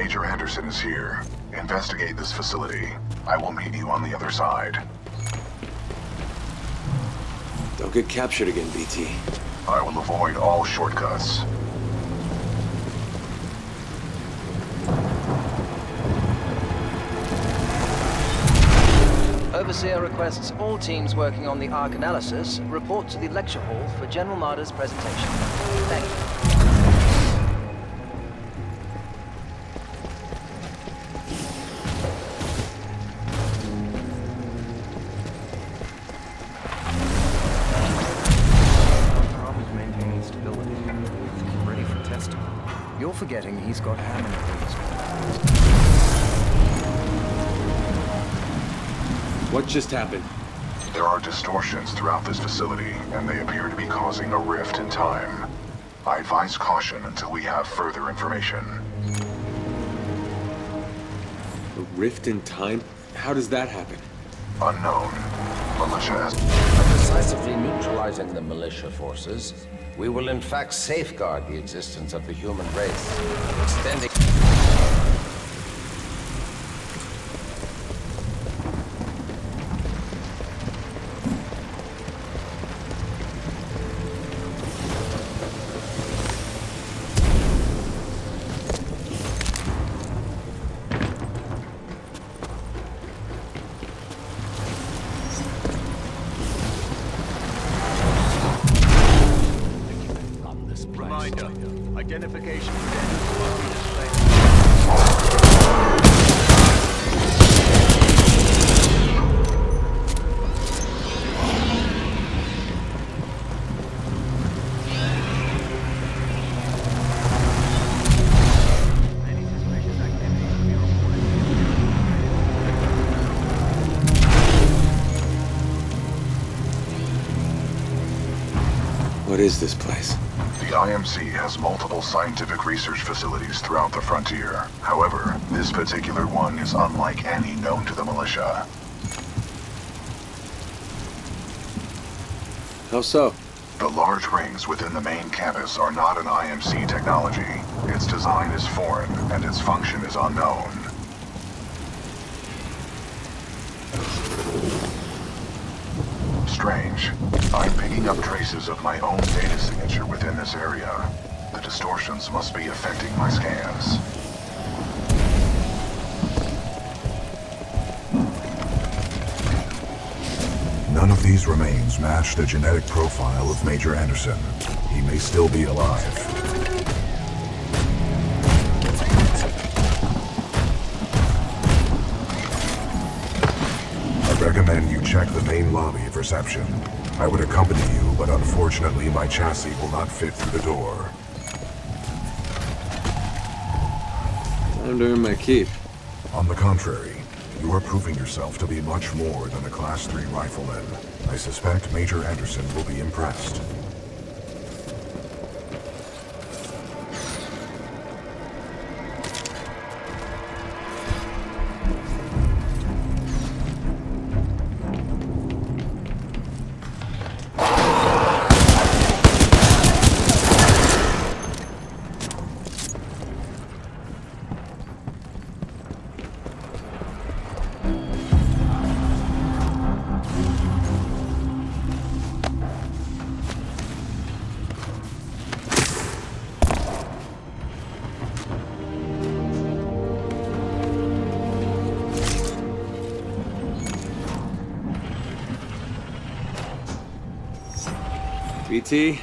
Major Anderson is here. Investigate this facility. I will meet you on the other side. Don't get captured again, BT. I will avoid all shortcuts. Overseer requests all teams working on the Ark analysis report to the lecture hall for General Marder's presentation. Thank you. Problems maintaining stability. Ready for testing. You're forgetting he's got Hammond things. What just happened? There are distortions throughout this facility, and they appear to be causing a rift in time. I advise caution until we have further information. A rift in time? How does that happen? Unknown. Militia has... By decisively neutralizing the militia forces, we will in fact safeguard the existence of the human race, extending... Identification credentials must be displayed. Any suspicious activity will be reported. What is this place? The IMC has multiple scientific research facilities throughout the frontier. However, this particular one is unlike any known to the militia. How so? The large rings within the main campus are not an IMC technology. Its design is foreign, and its function is unknown. Strange. I'm picking up traces of my own data signature within this area. The distortions must be affecting my scans. None of these remains match the genetic profile of Major Anderson. He may still be alive. I recommend you check the main lobby of reception. I would accompany you, but unfortunately my chassis will not fit through the door. Time to earn my keep. On the contrary, you are proving yourself to be much more than a Class 3 rifleman. I suspect Major Anderson will be impressed. BT,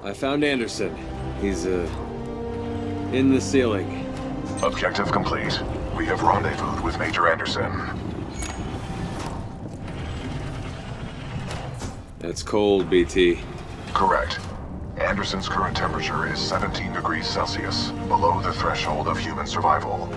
I found Anderson. He's, in the ceiling. Objective complete. We have rendezvoused with Major Anderson. That's cold, BT. Correct. Anderson's current temperature is 17 degrees Celsius, below the threshold of human survival.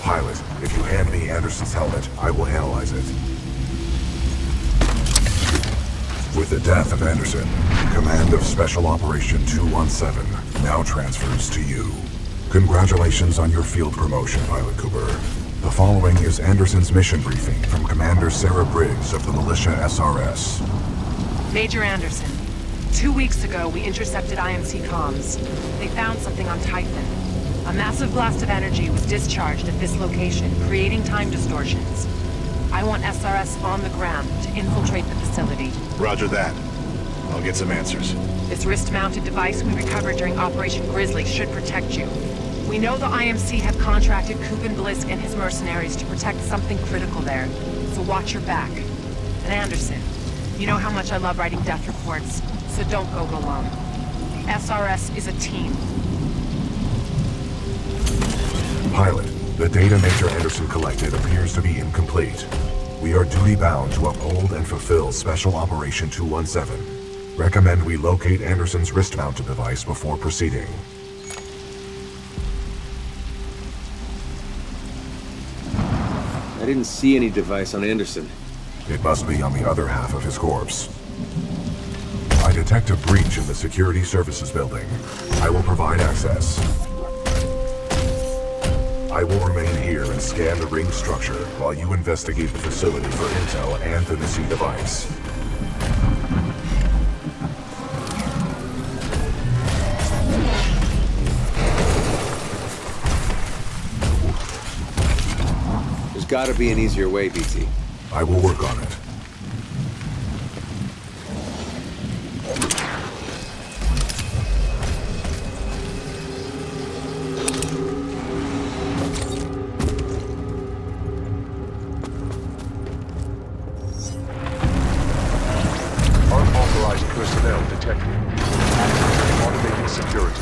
Pilot, if you hand me Anderson's helmet, I will analyze it. With the death of Anderson, command of Special Operation 217 now transfers to you. Congratulations on your field promotion, Pilot Cooper. The following is Anderson's mission briefing from Commander Sarah Briggs of the Militia SRS. Major Anderson, 2 weeks ago we intercepted IMC comms. They found something on Titan. A massive blast of energy was discharged at this location, creating time distortions. I want SRS on the ground to infiltrate the facility. Roger that. I'll get some answers. This wrist-mounted device we recovered during Operation Grizzly should protect you. We know the IMC have contracted Kugan Blisk and his mercenaries to protect something critical there, so watch your back. And Anderson, you know how much I love writing death reports, so don't go alone. SRS is a team. Pilot, the data Major Anderson collected appears to be incomplete. We are duty-bound to uphold and fulfill Special Operation 217. Recommend we locate Anderson's wrist-mounted device before proceeding. I didn't see any device on Anderson. It must be on the other half of his corpse. I detect a breach in the Security Services building. I will provide access. I will remain here and scan the ring structure while you investigate the facility for intel and the missing device. There's gotta be an easier way, BT. I will work on it. Unauthorized personnel detected. Automated security.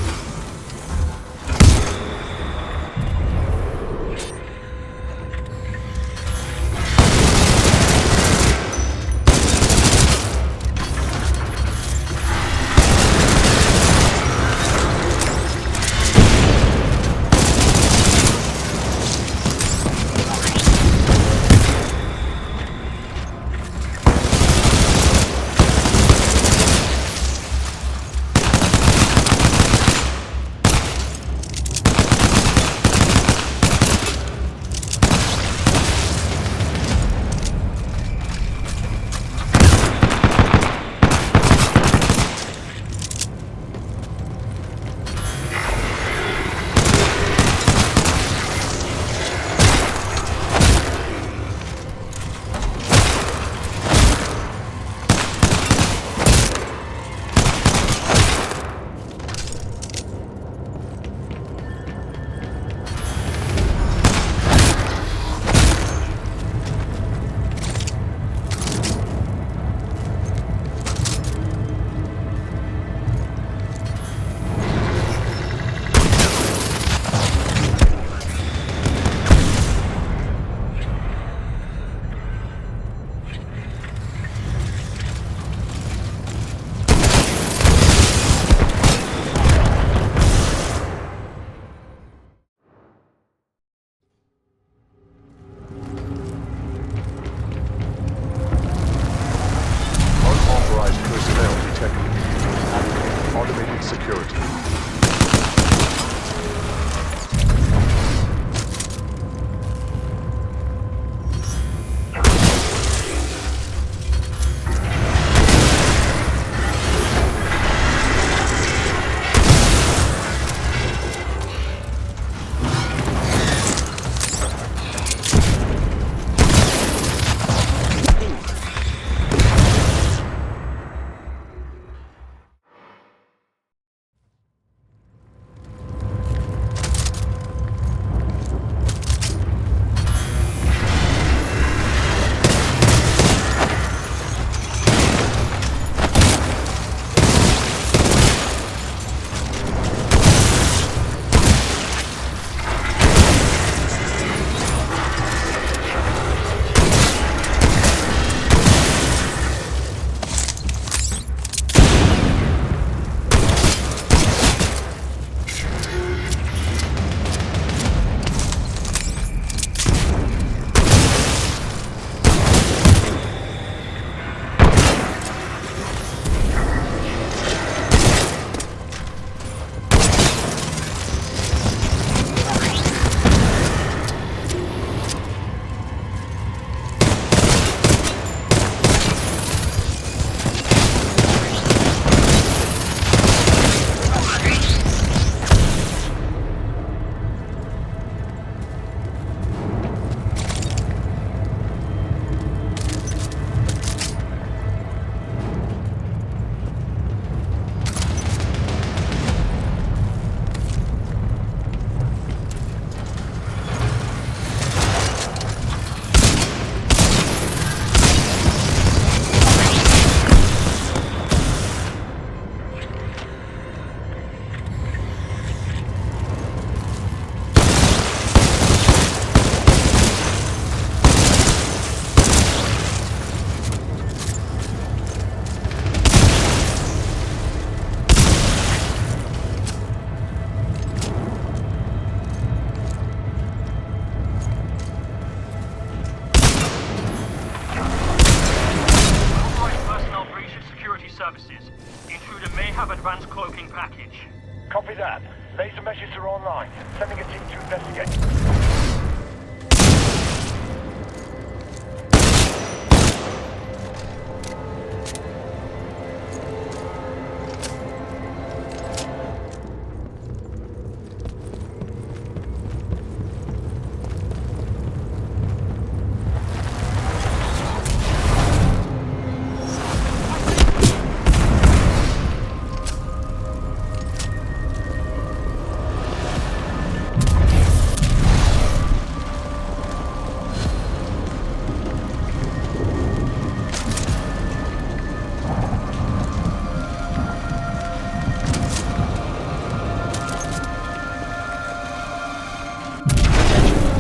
Automated security. advanced cloaking package. Copy that. Laser meshes are online. Sending a team to investigate.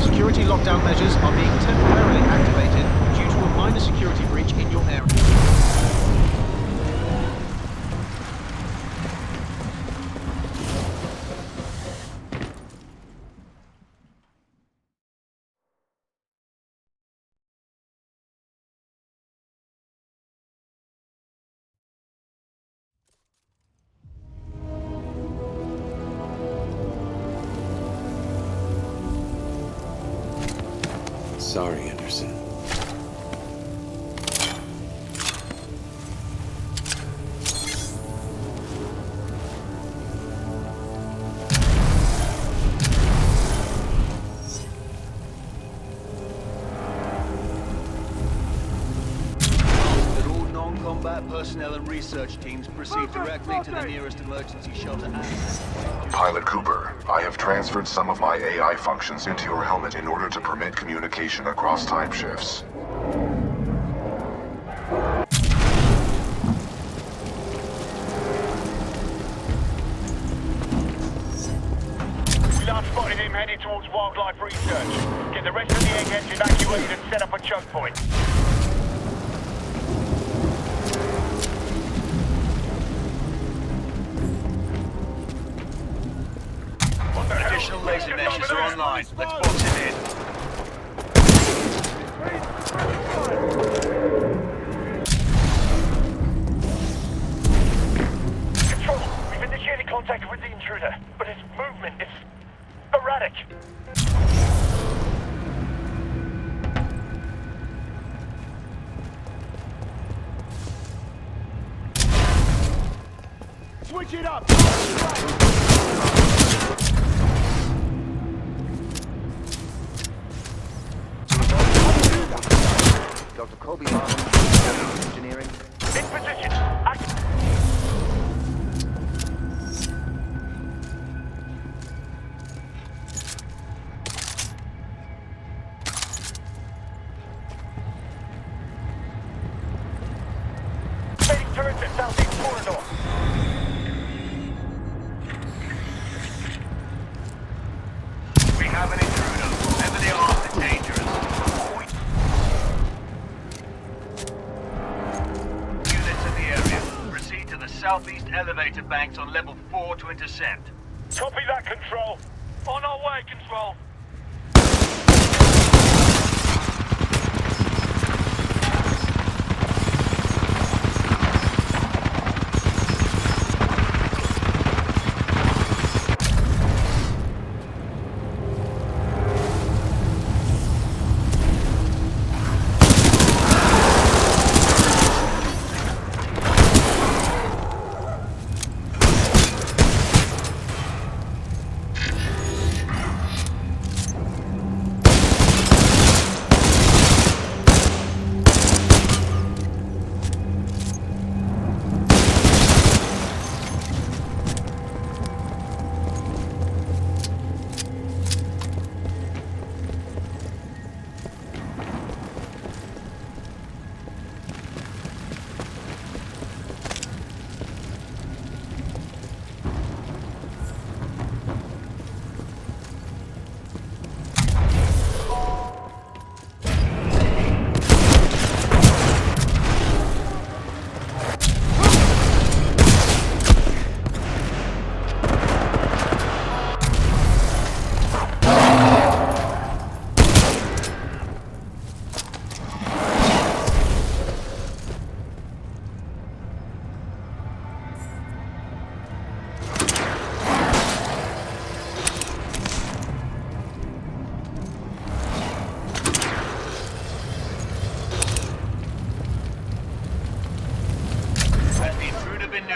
Security lockdown measures are being temporarily activated due to a minor security breach in your area. Sorry, Anderson. That all non-combat personnel and research teams proceed directly to the nearest emergency shelter and... Pilot Cooper, I have transferred some of my AI functions into your helmet in order to permit communication across time shifts. We last spotted him heading towards wildlife research. Get the rest of the eggheads evacuated and set up a choke point. Additional laser meshes are online. Let's box him in. Control, we've initiated contact with the intruder, but his movement is erratic. Switch it up! Dr. Colby Martin, Engineering. In position! Fading turrets at southeast corridor. We have an intruder. Whoever they are, they're dangerous. Units in the area. Proceed to the southeast elevator banks on level 4 to intercept. Copy that, Control. On our way, Control.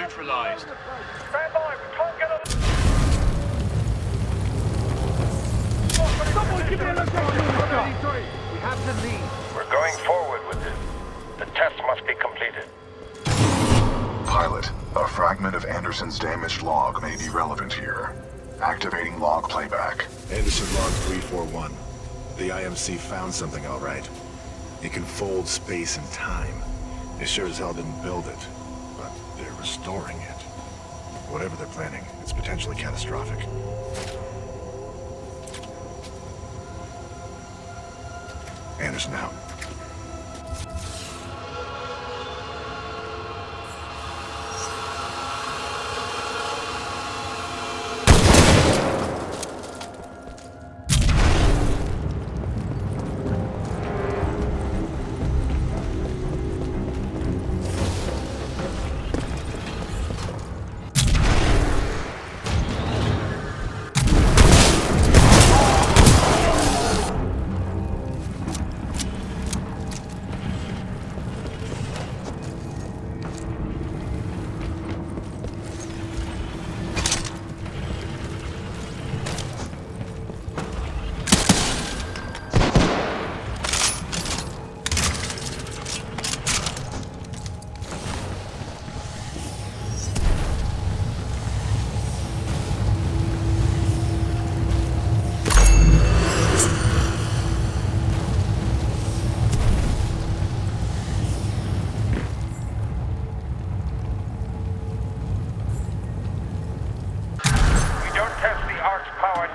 neutralized. Stand by, we can't get a... Someone give me a location! We have to leave. We're going forward with this. The test must be completed. Pilot, a fragment of Anderson's damaged log may be relevant here. Activating log playback. Anderson log 341. The IMC found something all right. It can fold space and time. They sure as hell didn't build it, but they're restoring it. Whatever they're planning, it's potentially catastrophic. Anderson out.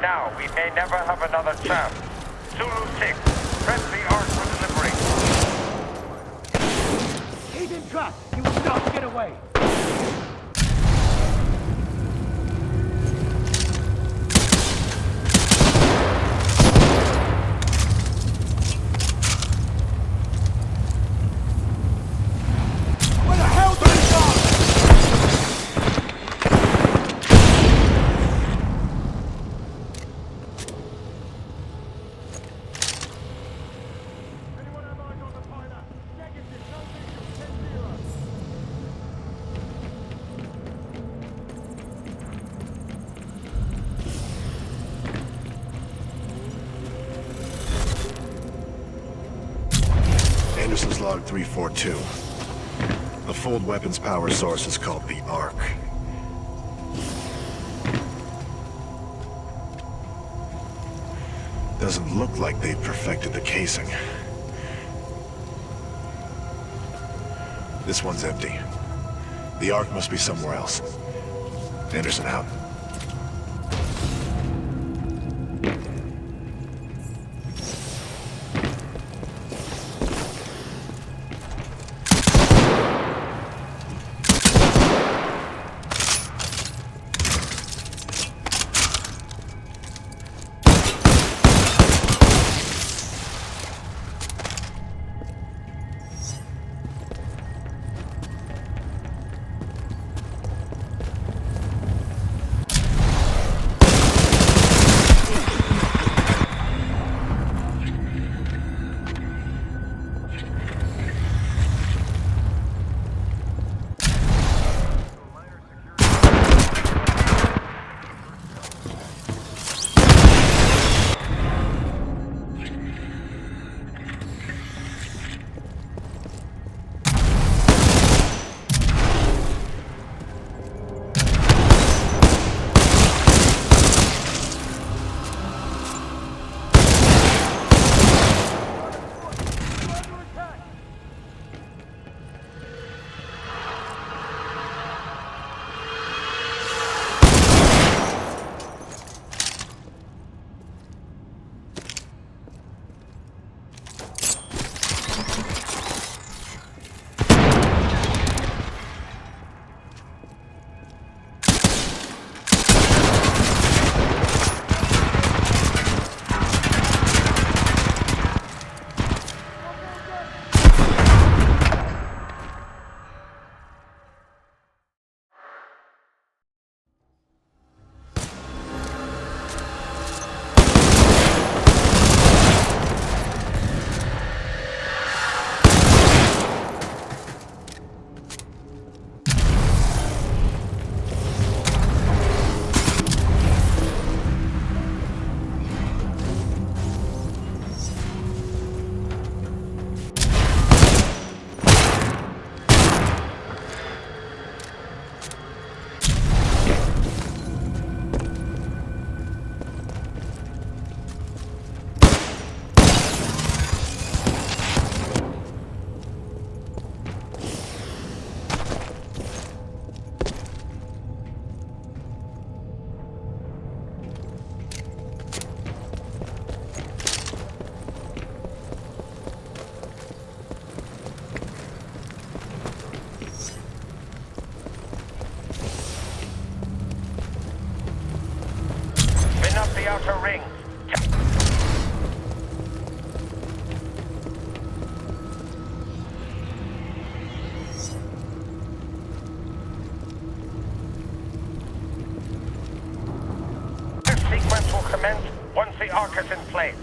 Now, we may never have another chance. Zulu 6, press the arc for delivery. He's in track! He will not get away! Where the hell did he go? Anderson's log 342. The fold weapons power source is called the Arc. Doesn't look like they've perfected the casing. This one's empty. The Arc must be somewhere else. Anderson out. outer ring. This sequence will commence once the arc is in place.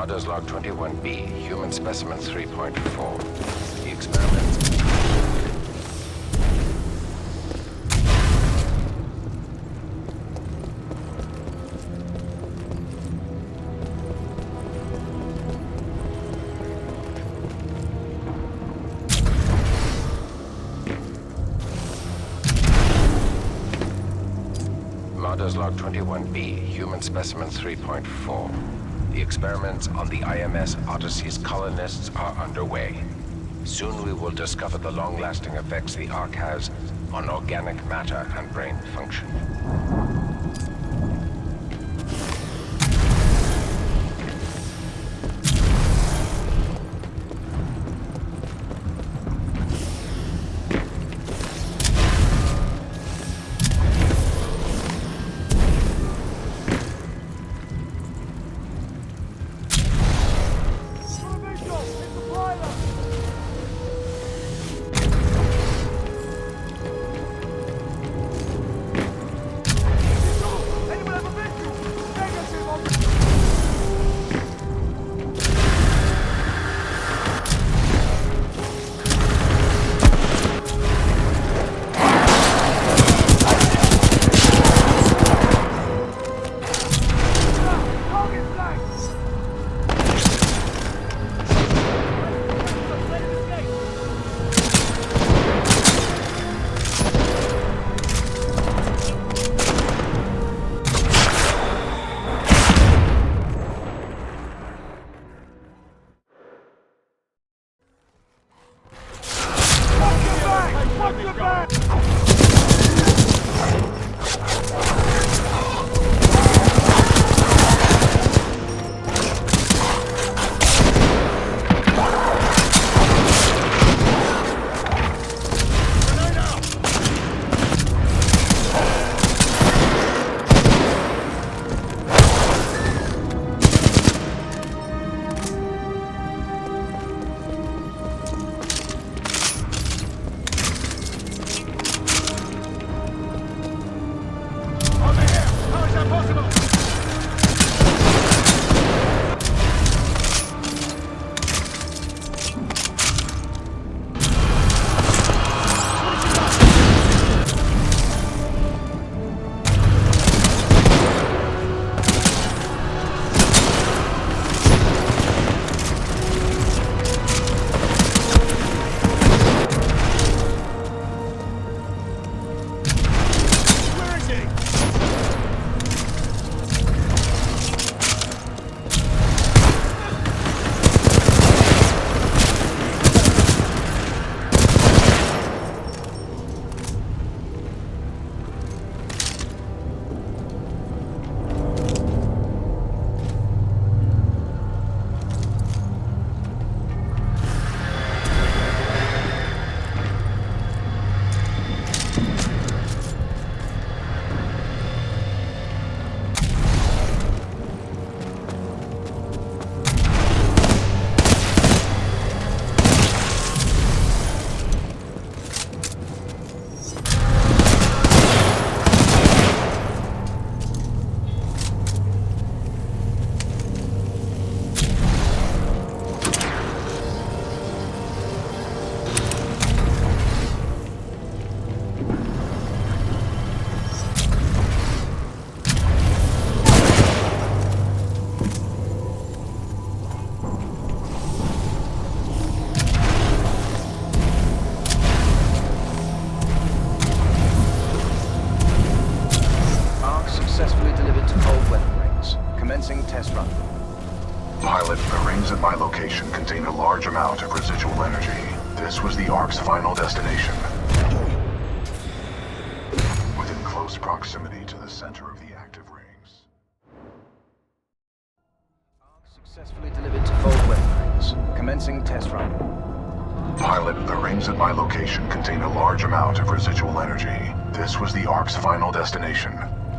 Marder's log 21B, human specimen 3.4. The experiment. Marder's log 21B, human specimen 3.4. The experiments on the IMS Odyssey's colonists are underway. Soon we will discover the long-lasting effects the Ark has on organic matter and brain function. test run. Pilot, the rings at my location contain a large amount of residual energy. This was the Ark's final destination. Within close proximity to the center of the active rings. Successfully delivered to Fold weapon rings. Commencing test run. Pilot, the rings at my location contain a large amount of residual energy. This was the Ark's final destination.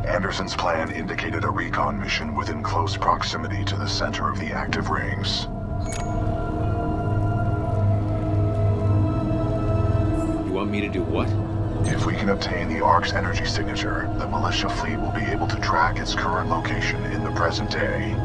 Anderson's plan indicated a recon mission within close proximity to the center of the active rings. You want me to do what? If we can obtain the Ark's energy signature, the militia fleet will be able to track its current location in the present day.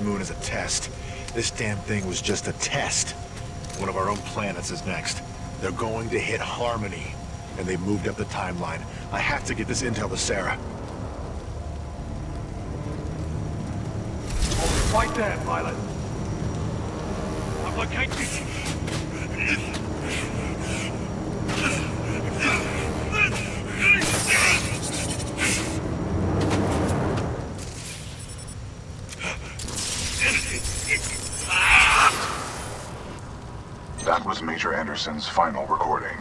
Moon as a test. This damn thing was just a test. One of our own planets is next. They're going to hit Harmony, and they moved up the timeline. I have to get this intel to Sarah. Right there, pilot. I've located you. That was Major Anderson's final recording.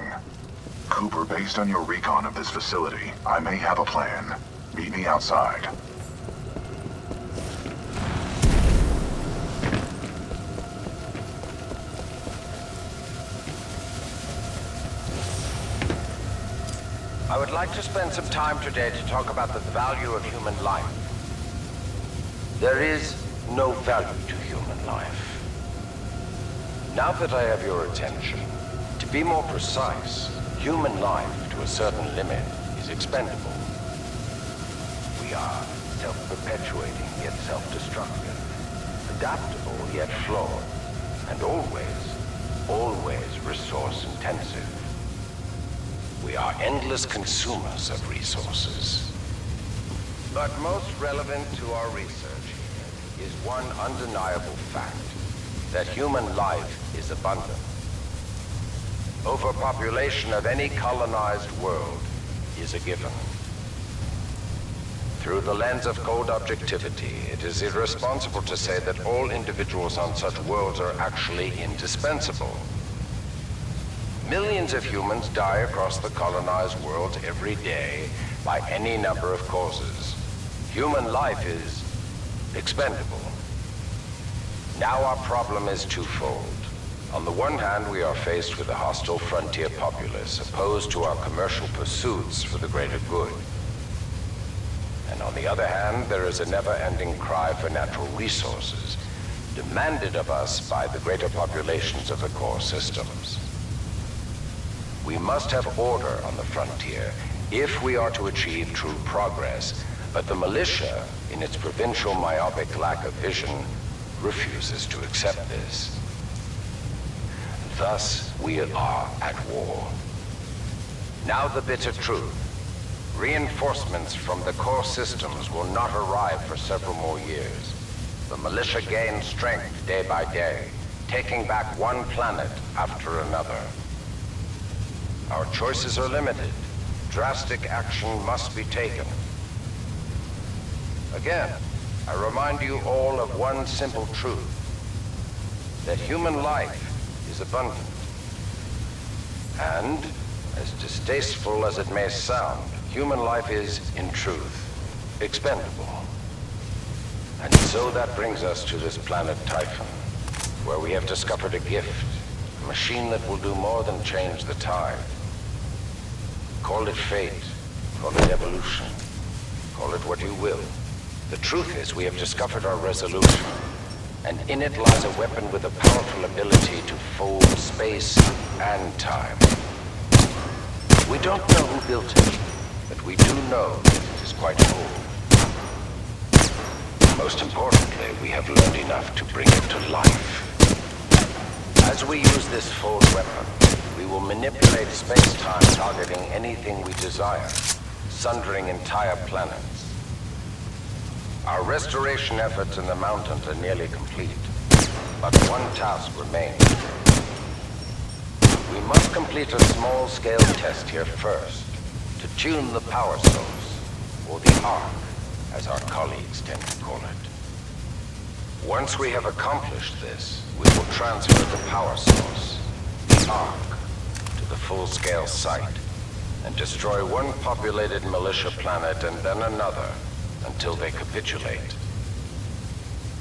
Cooper, based on your recon of this facility, I may have a plan. Meet me outside. I would like to spend some time today to talk about the value of human life. There is no value to human life. Now that I have your attention, to be more precise, human life to a certain limit is expendable. We are self-perpetuating yet self-destructive, adaptable yet flawed, and always resource-intensive. We are endless consumers of resources. But most relevant to our research here is one undeniable fact, that human life is abundant. Overpopulation of any colonized world is a given. Through the lens of cold objectivity, it is irresponsible to say that all individuals on such worlds are actually indispensable. Millions of humans die across the colonized world every day by any number of causes. Human life is expendable. Now our problem is twofold. On the one hand, we are faced with a hostile frontier populace opposed to our commercial pursuits for the greater good. And on the other hand, there is a never-ending cry for natural resources, demanded of us by the greater populations of the core systems. We must have order on the frontier if we are to achieve true progress, but the militia, in its provincial myopic lack of vision, refuses to accept this. Thus, we are at war. Now the bitter truth. Reinforcements from the core systems will not arrive for several more years. The militia gains strength day by day, taking back one planet after another. Our choices are limited. Drastic action must be taken. Again, I remind you all of one simple truth, that human life is abundant. And, as distasteful as it may sound, human life is, in truth, expendable. And so that brings us to this planet Typhon, where we have discovered a gift, a machine that will do more than change the tide. Call it fate, call it evolution, call it what you will. The truth is, we have discovered our resolution, and in it lies a weapon with a powerful ability to fold space and time. We don't know who built it, but we do know that it is quite old. Most importantly, we have learned enough to bring it to life. As we use this fold weapon, we will manipulate space-time, targeting anything we desire, sundering entire planets. Our restoration efforts in the mountains are nearly complete, but one task remains. We must complete a small-scale test here first, to tune the power source, or the arc, as our colleagues tend to call it. Once we have accomplished this, we will transfer the power source, the arc, to the full-scale site, and destroy one populated militia planet and then another, until they capitulate.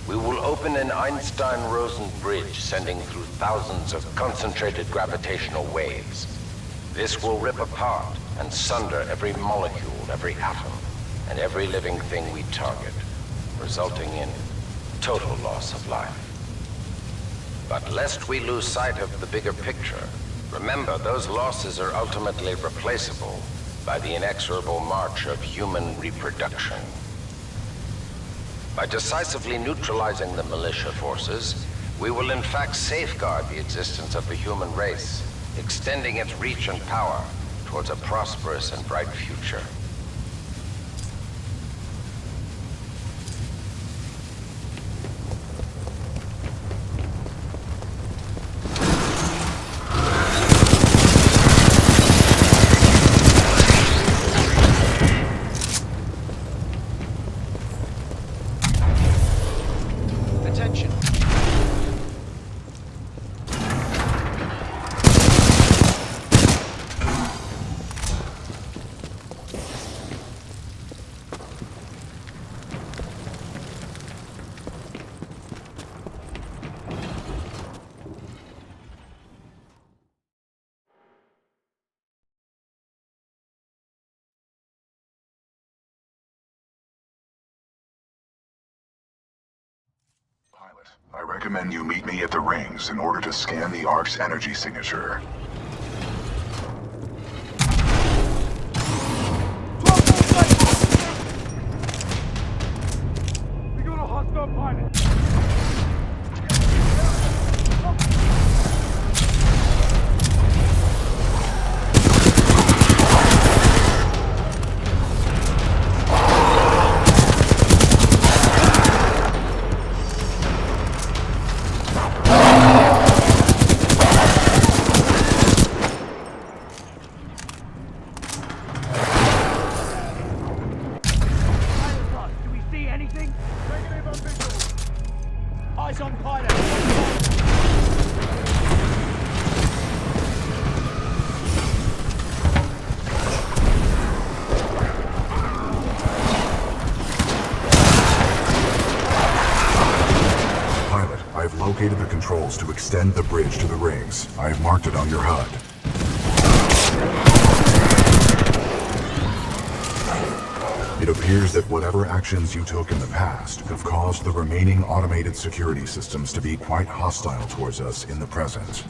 We will open an Einstein-Rosen bridge sending through thousands of concentrated gravitational waves. This will rip apart and sunder every molecule, every atom, and every living thing we target, resulting in total loss of life. But lest we lose sight of the bigger picture, remember those losses are ultimately replaceable by the inexorable march of human reproduction. By decisively neutralizing the militia forces, we will in fact safeguard the existence of the human race, extending its reach and power towards a prosperous and bright future. Attention. Pilot, I recommend you meet me at the rings in order to scan the Ark's energy signature. We got a hostile pilot. Eyes on pilot! Pilot, I've located the controls to extend the bridge to the rings. I have marked it on your HUD. It appears that whatever actions you took in the past have caused the remaining automated security systems to be quite hostile towards us in the present.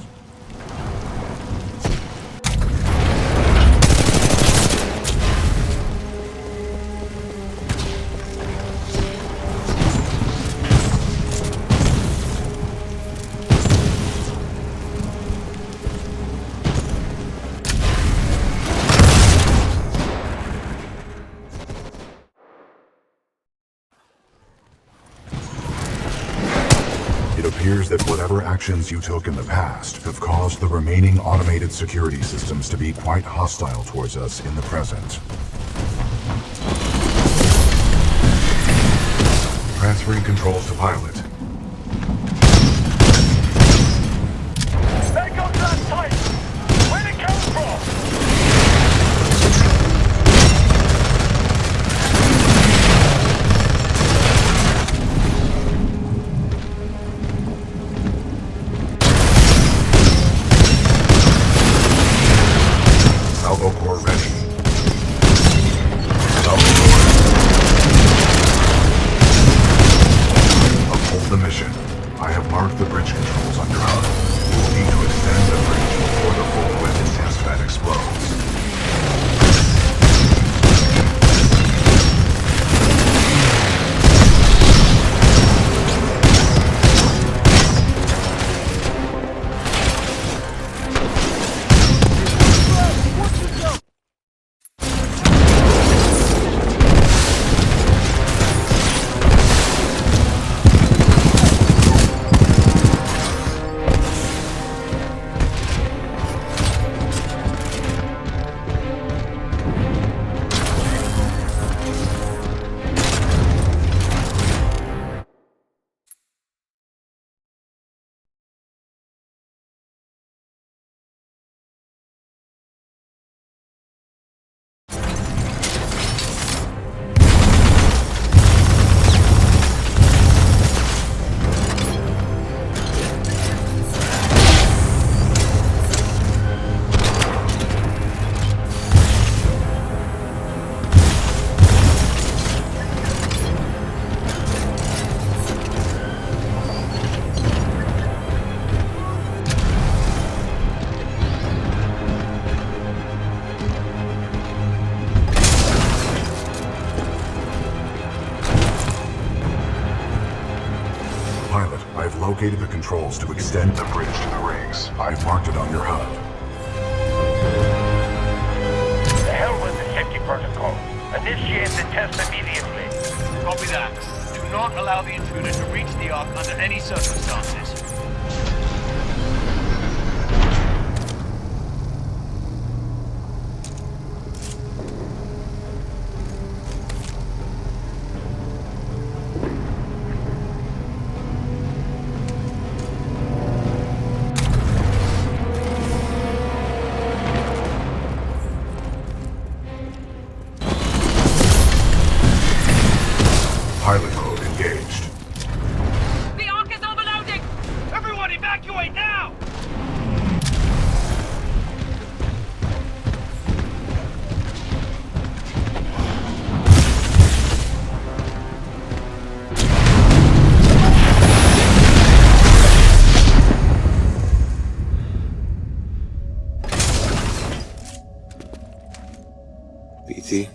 It appears that whatever actions you took in the past have caused the remaining automated security systems to be quite hostile towards us in the present. Transferring controls to pilot. located the controls to extend the bridge to the rings. I've marked it on your HUD. The hell with the safety protocol. Initiate the test immediately. Copy that. Do not allow the intruder to reach the Ark under any circumstances. Pilot mode engaged. The Ark is overloading! Everyone evacuate now! BT?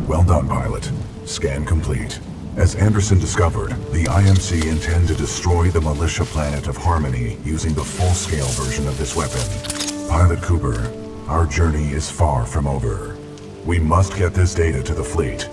Well done, pilot. Scan complete. As Anderson discovered, the IMC intend to destroy the militia planet of Harmony using the full-scale version of this weapon. Pilot Cooper, our journey is far from over. We must get this data to the fleet